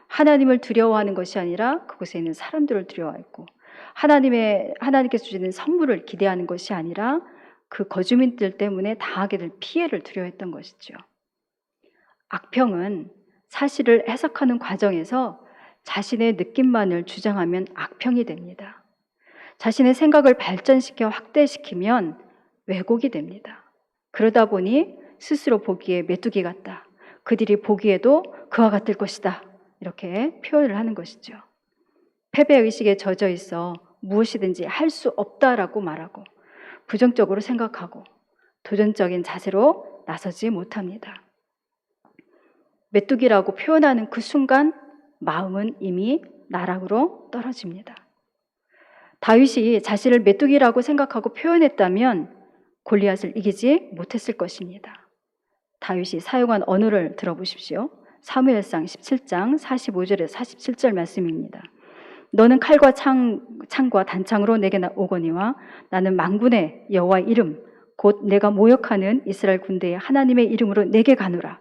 Speaker 1: 하나님을 두려워하는 것이 아니라 그곳에 있는 사람들을 두려워했고 하나님께서 주시는 선물을 기대하는 것이 아니라 그 거주민들 때문에 당하게 될 피해를 두려워했던 것이죠. 악평은 사실을 해석하는 과정에서 자신의 느낌만을 주장하면 악평이 됩니다. 자신의 생각을 발전시켜 확대시키면 왜곡이 됩니다. 그러다 보니 스스로 보기에 메뚜기 같다. 그들이 보기에도 그와 같을 것이다. 이렇게 표현을 하는 것이죠. 패배의식에 젖어 있어 무엇이든지 할 수 없다라고 말하고 부정적으로 생각하고 도전적인 자세로 나서지 못합니다. 메뚜기라고 표현하는 그 순간 마음은 이미 나락으로 떨어집니다. 다윗이 자신을 메뚜기라고 생각하고 표현했다면 골리앗을 이기지 못했을 것입니다. 다윗이 사용한 언어를 들어보십시오. 사무엘상 17장 45절에서 47절 말씀입니다. 너는 칼과 창과 단창으로 내게 오거니와 나는 만군의 여호와의 이름 곧 내가 모욕하는 이스라엘 군대의 하나님의 이름으로 내게 가노라.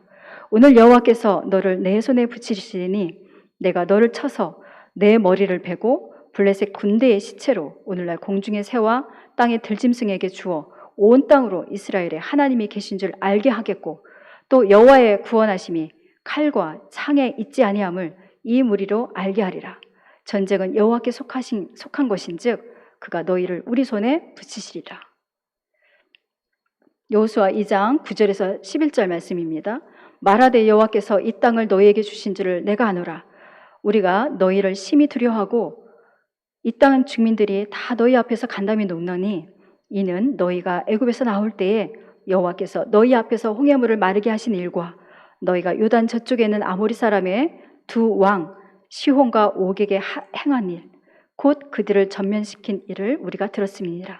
Speaker 1: 오늘 여호와께서 너를 내 손에 붙이시니 내가 너를 쳐서 내 머리를 베고 블레셋 군대의 시체로 오늘날 공중의 새와 땅의 들짐승에게 주어 온 땅으로 이스라엘의 하나님이 계신 줄 알게 하겠고 또 여호와의 구원하심이 칼과 창에 있지 아니함을 이 무리로 알게 하리라. 전쟁은 여호와께 속한 것인즉 그가 너희를 우리 손에 붙이시리라. 여호수아 2장 9절에서 11절 말씀입니다. 말하되 여호와께서 이 땅을 너희에게 주신 줄을 내가 아노라. 우리가 너희를 심히 두려워하고 이 땅 주민들이 다 너희 앞에서 간담이 녹나니 이는 너희가 애굽에서 나올 때에 여호와께서 너희 앞에서 홍해물을 마르게 하신 일과 너희가 요단 저쪽에 있는 아모리 사람의 두 왕 시혼과 옥에게 행한 일, 곧 그들을 전면시킨 일을 우리가 들었음이니라.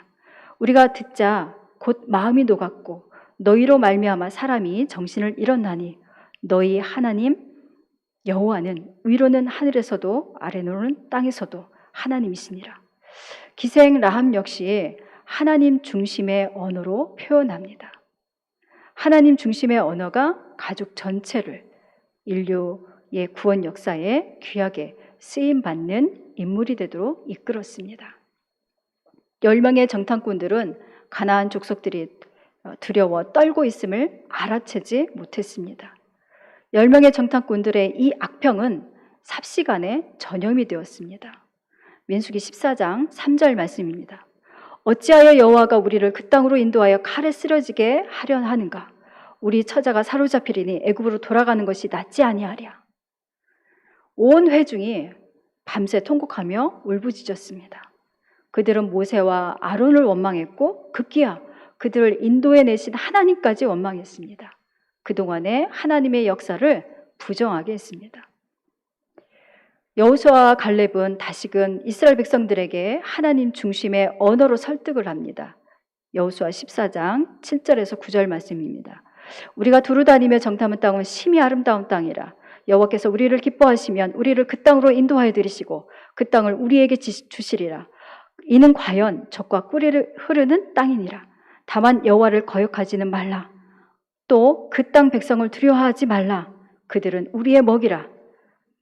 Speaker 1: 우리가 듣자 곧 마음이 녹았고 너희로 말미암아 사람이 정신을 잃었나니 너희 하나님 여호와는 위로는 하늘에서도 아래로는 땅에서도 하나님이시니라. 기생 라합 역시 하나님 중심의 언어로 표현합니다. 하나님 중심의 언어가 가족 전체를 인류의 구원 역사에 귀하게 쓰임받는 인물이 되도록 이끌었습니다. 10명의 정탐꾼들은 가나안 족속들이 두려워 떨고 있음을 알아채지 못했습니다. 10명의 정탐꾼들의 이 악평은 삽시간에 전염이 되었습니다. 민수기 14장 3절 말씀입니다. 어찌하여 여호와가 우리를 그 땅으로 인도하여 칼에 쓰러지게 하려 하는가? 우리 처자가 사로잡히리니 애굽으로 돌아가는 것이 낫지 아니하랴. 온 회중이 밤새 통곡하며 울부짖었습니다. 그들은 모세와 아론을 원망했고 급기야 그들을 인도해 내신 하나님까지 원망했습니다. 그동안의 하나님의 역사를 부정하게 했습니다. 여호수아와 갈렙은 다시금 이스라엘 백성들에게 하나님 중심의 언어로 설득을 합니다. 여호수아 14장 7절에서 9절 말씀입니다. 우리가 두루 다니며 정탐한 땅은 심히 아름다운 땅이라. 여호와께서 우리를 기뻐하시면 우리를 그 땅으로 인도하여 들이시고 그 땅을 우리에게 주시리라. 이는 과연 젖과 꿀이 흐르는 땅이니라. 다만 여호와를 거역하지는 말라. 또 그 땅 백성을 두려워하지 말라. 그들은 우리의 먹이라.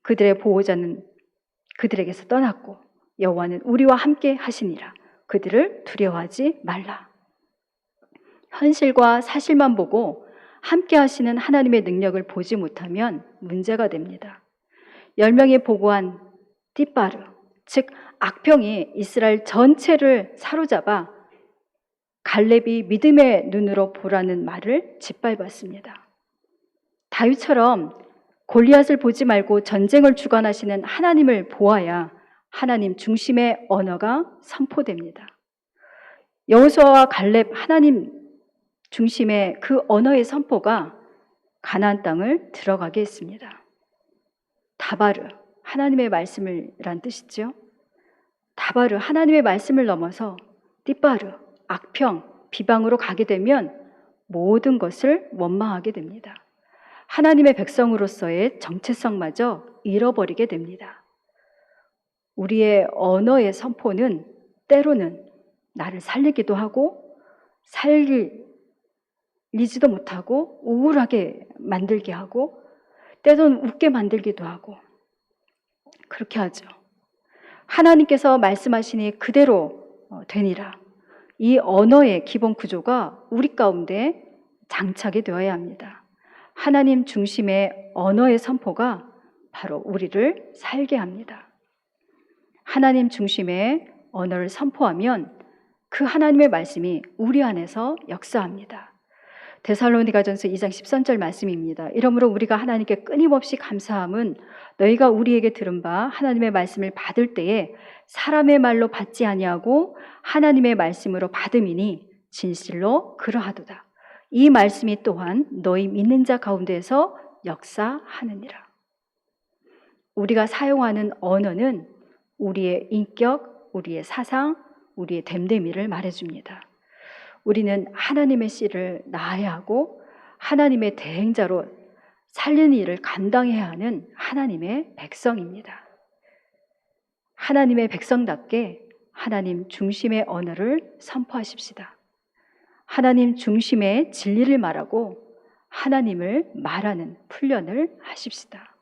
Speaker 1: 그들의 보호자는 그들에게서 떠났고 여호와는 우리와 함께 하시니라. 그들을 두려워하지 말라. 현실과 사실만 보고 함께 하시는 하나님의 능력을 보지 못하면 문제가 됩니다. 10명이 보고한 띠바르, 즉 악병이 이스라엘 전체를 사로잡아 갈렙이 믿음의 눈으로 보라는 말을 짓밟았습니다. 다윗처럼 골리앗을 보지 말고 전쟁을 주관하시는 하나님을 보아야 하나님 중심의 언어가 선포됩니다. 여호수아와 갈렙 하나님 중심의 그 언어의 선포가 가나안 땅을 들어가게 했습니다. 다바르, 하나님의 말씀이란 뜻이죠. 다바르, 하나님의 말씀을 넘어서 띠바르, 악평, 비방으로 가게 되면 모든 것을 원망하게 됩니다. 하나님의 백성으로서의 정체성마저 잃어버리게 됩니다. 우리의 언어의 선포는 때로는 나를 살리기도 하고 살리지도 못하고 우울하게 만들게 하고 때로는 웃게 만들기도 하고 그렇게 하죠. 하나님께서 말씀하시니 그대로 되니라. 이 언어의 기본 구조가 우리 가운데 장착이 되어야 합니다. 하나님 중심의 언어의 선포가 바로 우리를 살게 합니다. 하나님 중심의 언어를 선포하면 그 하나님의 말씀이 우리 안에서 역사합니다. 데살로니가전서 2장 13절 말씀입니다. 이러므로 우리가 하나님께 끊임없이 감사함은 너희가 우리에게 들은 바 하나님의 말씀을 받을 때에 사람의 말로 받지 아니하고 하나님의 말씀으로 받음이니 진실로 그러하도다. 이 말씀이 또한 너희 믿는 자 가운데에서 역사하느니라. 우리가 사용하는 언어는 우리의 인격, 우리의 사상, 우리의 됨됨이를 말해줍니다. 우리는 하나님의 씨를 낳아야 하고 하나님의 대행자로 살리는 일을 감당해야 하는 하나님의 백성입니다. 하나님의 백성답게 하나님 중심의 언어를 선포하십시다. 하나님 중심의 진리를 말하고 하나님을 말하는 훈련을 하십시다.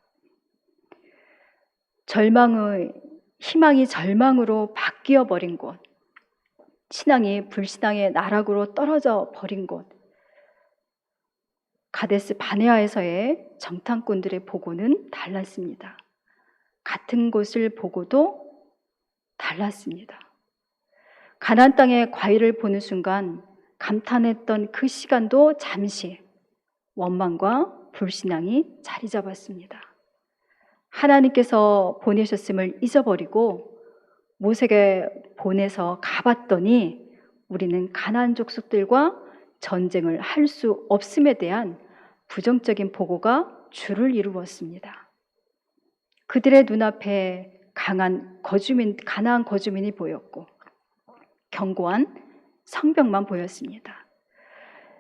Speaker 1: 희망이 절망으로 바뀌어 버린 곳, 신앙이 불신앙의 나락으로 떨어져 버린 곳, 가데스 바네아에서의 정탐꾼들의 보고는 달랐습니다. 같은 곳을 보고도 달랐습니다. 가나안 땅의 과일을 보는 순간 감탄했던 그 시간도 잠시 원망과 불신앙이 자리 잡았습니다. 하나님께서 보내셨음을 잊어버리고 모세에게 보내서 가봤더니 우리는 가나안 족속들과 전쟁을 할 수 없음에 대한 부정적인 보고가 주를 이루었습니다. 그들의 눈앞에 가나안 거주민이 보였고 견고한 성벽만 보였습니다.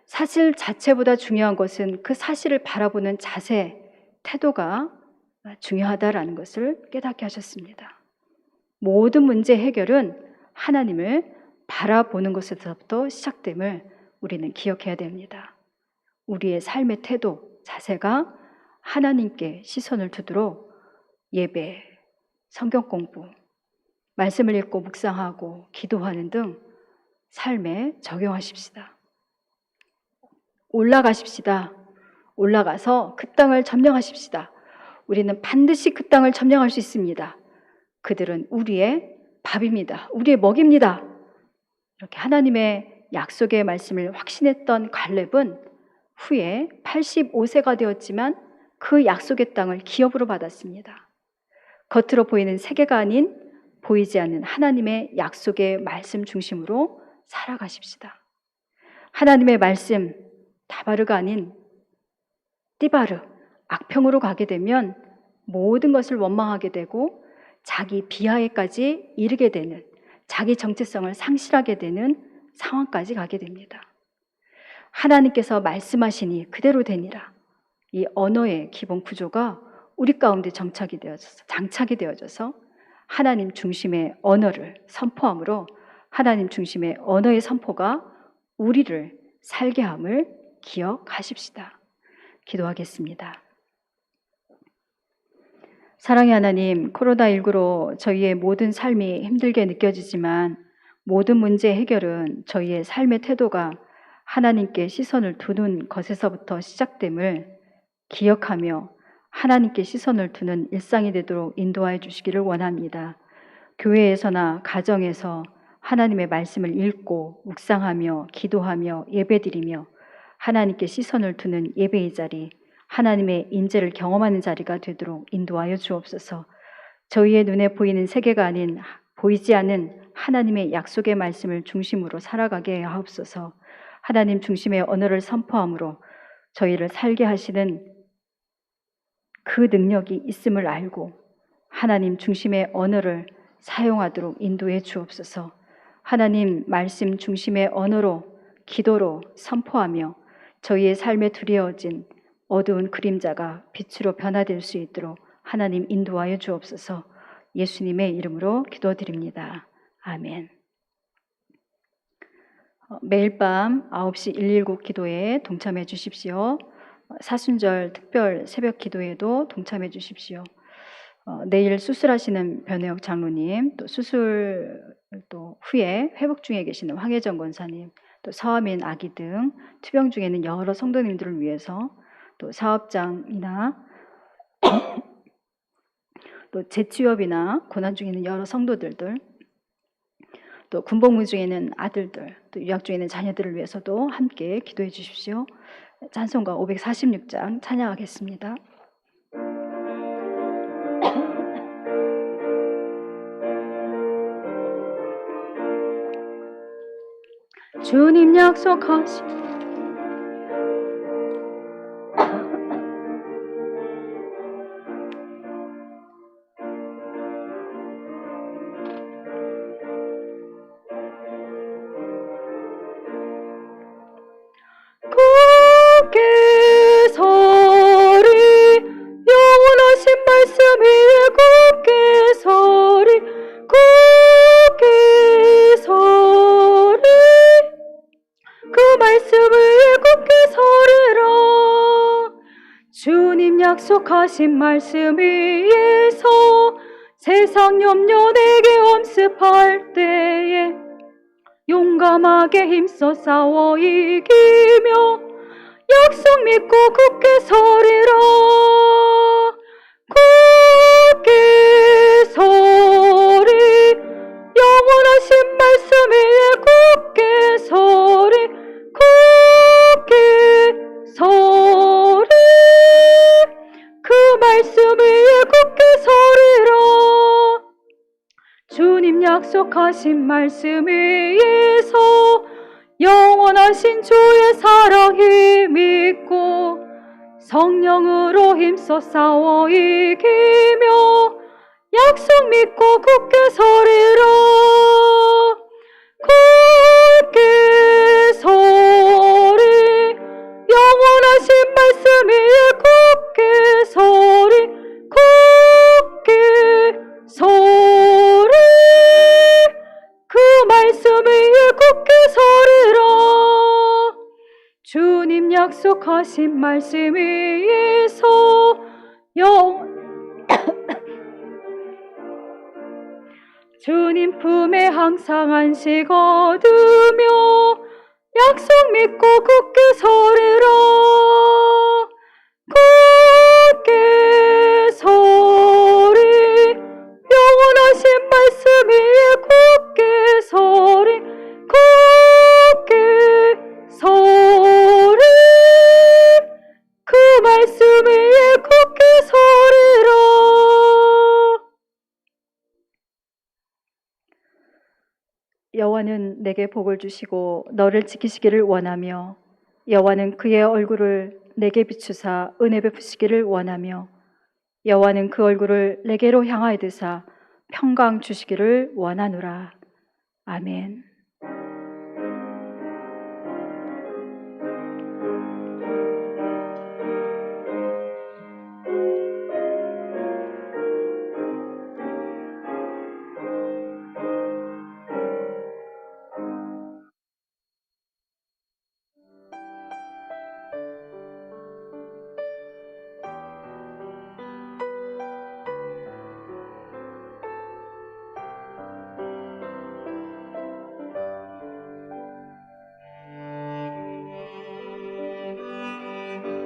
Speaker 1: 사실 자체보다 중요한 것은 그 사실을 바라보는 자세, 태도가 중요하다라는 것을 깨닫게 하셨습니다. 모든 문제 해결은 하나님을 바라보는 것에서부터 시작됨을 우리는 기억해야 됩니다. 우리의 삶의 태도, 자세가 하나님께 시선을 두도록 예배, 성경 공부, 말씀을 읽고 묵상하고 기도하는 등 삶에 적용하십시다. 올라가십시다. 올라가서 그 땅을 점령하십시다. 우리는 반드시 그 땅을 점령할 수 있습니다. 그들은 우리의 밥입니다. 우리의 먹입니다. 이렇게 하나님의 약속의 말씀을 확신했던 갈렙은 후에 85세가 되었지만 그 약속의 땅을 기업으로 받았습니다. 겉으로 보이는 세계가 아닌 보이지 않는 하나님의 약속의 말씀 중심으로 살아가십시다. 하나님의 말씀 다바르가 아닌 띠바르, 악평으로 가게 되면 모든 것을 원망하게 되고 자기 비하에까지 이르게 되는, 자기 정체성을 상실하게 되는 상황까지 가게 됩니다. 하나님께서 말씀하시니 그대로 되니라. 이 언어의 기본 구조가 우리 가운데 장착이 되어져서 하나님 중심의 언어를 선포함으로 하나님 중심의 언어의 선포가 우리를 살게 함을 기억하십시다. 기도하겠습니다. 사랑의 하나님, 코로나19로 저희의 모든 삶이 힘들게 느껴지지만 모든 문제의 해결은 저희의 삶의 태도가 하나님께 시선을 두는 것에서부터 시작됨을 기억하며 하나님께 시선을 두는 일상이 되도록 인도하여 주시기를 원합니다. 교회에서나 가정에서 하나님의 말씀을 읽고 묵상하며 기도하며 예배드리며 하나님께 시선을 두는 예배의 자리, 하나님의 인재를 경험하는 자리가 되도록 인도하여 주옵소서. 저희의 눈에 보이는 세계가 아닌 보이지 않는 하나님의 약속의 말씀을 중심으로 살아가게 하옵소서. 하나님 중심의 언어를 선포함으로 저희를 살게 하시는 그 능력이 있음을 알고 하나님 중심의 언어를 사용하도록 인도해 주옵소서. 하나님 말씀 중심의 언어로 기도로 선포하며 저희의 삶에 두려워진 어두운 그림자가 빛으로 변화될 수 있도록 하나님 인도하여 주옵소서. 예수님의 이름으로 기도드립니다. 아멘. 매일 밤 9시 119 기도에 동참해 주십시오. 사순절 특별 새벽 기도에도 동참해 주십시오. 내일 수술하시는 변혜옥 장로님, 또 수술 또 후에 회복 중에 계시는 황혜정 권사님, 또 서아민 아기 등 투병 중에 있는 여러 성도님들을 위해서 또 사업장이나 또 재취업이나 고난 중에 있는 여러 성도들들, 또 군복무 중에 있는 아들들, 또 유학 중에 있는 자녀들을 위해서도 함께 기도해 주십시오. 찬송가 546장 찬양하겠습니다. 주님 약속하신 굳게 서리 영원하신 말씀 위에 굳게 서리 굳게 서리 그 말씀 위에 굳게 서리라. 주님 약속하신 말씀 위에서 세상 염려 내게 엄습할 때에 용감하게 힘써 싸워 이기며 약속 믿고 굳게 서리라. 굳게 서리 영원하신 말씀 위에 굳게 서리 굳게 서리 그 말씀 위에 굳게 서리라. 주님 약속하신 말씀 위에서 영원하신 주의 사랑이 믿고 성령으로 힘써 싸워 이기며 약속 믿고 굳게 서리라. 굳게 서리 영원하신 말씀 위에 굳게 서리 굳게 서리 그 말씀 위에 굳게 서리라. 주님 약속하신 말씀 위에서 주님 품에 항상 안식 얻으며 약속 믿고 굳게 서리라. 굳게 서리 영원하신 말씀 위에 굳게 서리 굳게 서리 내게 복을 주시고 너를 지키시기를 원하며 여호와는 그의 얼굴을 내게 비추사 은혜 베푸시기를 원하며 여호와는 그 얼굴을 내게로 향하여 드사 평강 주시기를 원하노라. 아멘.